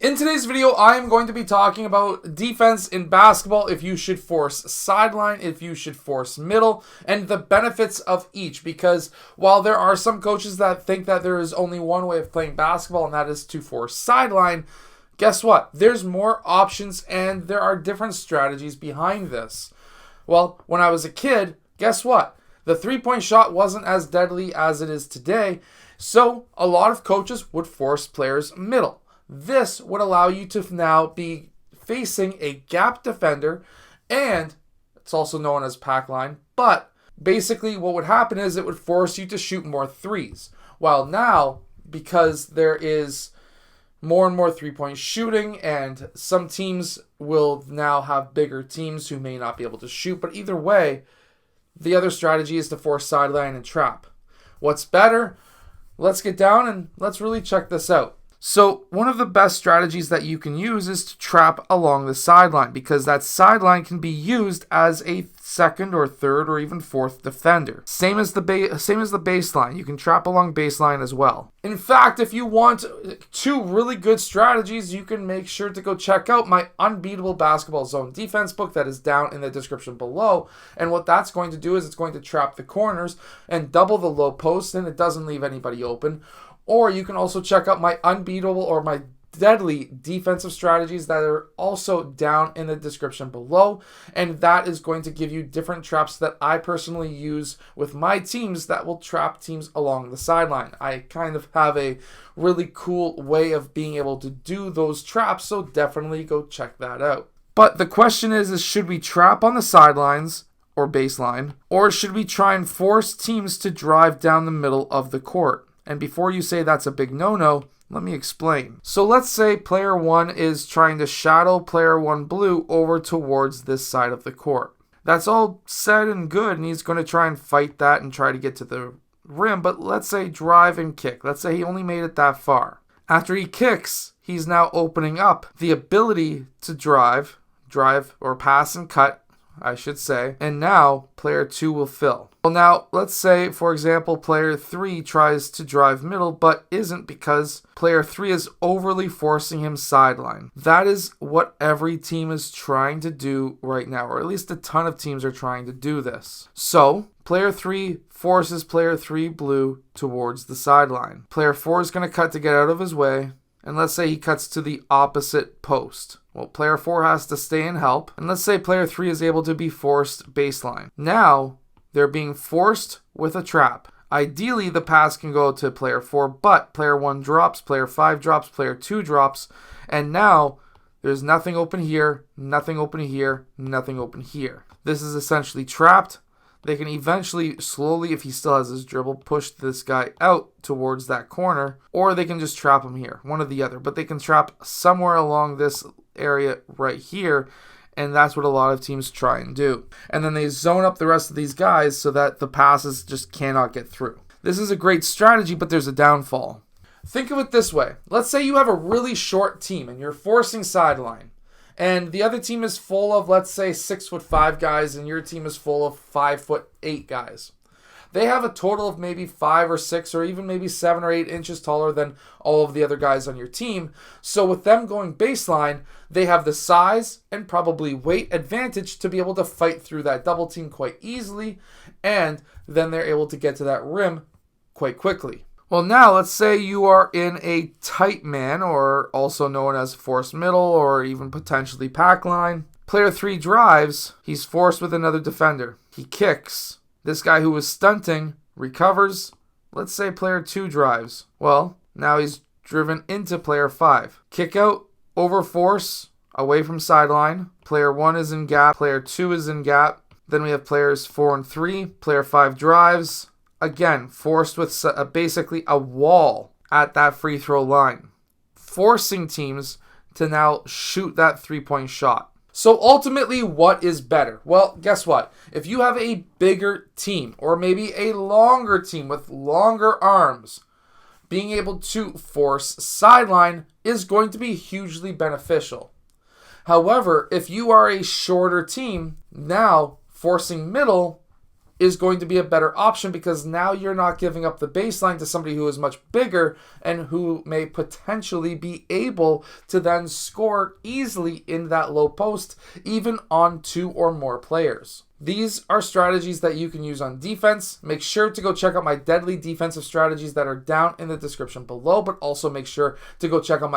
In today's video, I am going to be talking about defense in basketball, if you should force sideline, if you should force middle, and the benefits of each. Because while there are some coaches that think that there is only one way of playing basketball, and that is to force sideline, guess what? There's more options and there are different strategies behind this. Well, when I was a kid, guess what? The three-point shot wasn't as deadly as it is today, so a lot of coaches would force players middle. This would allow you to now be facing a gap defender, and it's also known as pack line, but basically what would happen is it would force you to shoot more threes. While now, because there is more and more three-point shooting, and some teams will now have bigger teams who may not be able to shoot, but either way, the other strategy is to force sideline and trap. What's better? Let's get down and let's really check this out. So one of the best strategies that you can use is to trap along the sideline, because that sideline can be used as a second or third or even fourth defender. Same as the baseline. You can trap along baseline as well. In fact, if you want two really good strategies, you can make sure to go check out my Unbeatable Basketball Zone Defense book that is down in the description below. And what that's going to do is it's going to trap the corners and double the low post, and it doesn't leave anybody open. Or you can also check out my unbeatable or my deadly defensive strategies that are also down in the description below. And that is going to give you different traps that I personally use with my teams that will trap teams along the sideline. I kind of have a really cool way of being able to do those traps, so definitely go check that out. But the question is should we trap on the sidelines or baseline, or should we try and force teams to drive down the middle of the court? And before you say that's a big no-no, let me explain. So let's say player 1 is trying to shadow player 1 blue over towards this side of the court. That's all said and good, and he's going to try and fight that and try to get to the rim, but let's say drive and kick. Let's say he only made it that far. After he kicks, he's now opening up the ability to drive or pass and cut, I should say, and now player 2 will fill. Well, now let's say, for example, player 3 tries to drive middle but isn't, because player 3 is overly forcing him sideline. That is what every team is trying to do right now, or at least a ton of teams are trying to do this. So player 3 forces player 3 blue towards the sideline. Player 4 is going to cut to get out of his way, and let's say he cuts to the opposite post. Well, player 4 has to stay and help. And let's say player 3 is able to be forced baseline. Now, they're being forced with a trap. Ideally, the pass can go to player 4, but player 1 drops, player 5 drops, player 2 drops. And now, there's nothing open here, nothing open here, nothing open here. This is essentially trapped. They can eventually, slowly, if he still has his dribble, push this guy out towards that corner, or they can just trap him here, one or the other. But they can trap somewhere along this area right here, and that's what a lot of teams try and do. And then they zone up the rest of these guys so that the passes just cannot get through. This is a great strategy, but there's a downfall. Think of it this way. Let's say you have a really short team, and you're forcing sideline. And the other team is full of, let's say, 6'5" guys, and your team is full of 5'8" guys. They have a total of maybe 5 or 6 or even maybe 7 or 8 inches taller than all of the other guys on your team. So with them going baseline, they have the size and probably weight advantage to be able to fight through that double team quite easily, and then they're able to get to that rim quite quickly. Well, now let's say you are in a tight man, or also known as forced middle, or even potentially pack line. Player 3 drives. He's forced with another defender. He kicks. This guy who was stunting recovers. Let's say player 2 drives. Well, now he's driven into player 5. Kick out, over force, away from sideline. Player 1 is in gap. Player 2 is in gap. Then we have players 4 and 3. Player 5 drives. Again, forced with basically a wall at that free throw line, forcing teams to now shoot that three-point shot. So ultimately, what is better? Well, guess what? If you have a bigger team, or maybe a longer team with longer arms, being able to force sideline is going to be hugely beneficial. However, if you are a shorter team, now forcing middle is going to be a better option, because now you're not giving up the baseline to somebody who is much bigger and who may potentially be able to then score easily in that low post, even on 2 or more players. These are strategies that you can use on defense. Make sure to go check out my deadly defensive strategies that are down in the description below, but also make sure to go check out my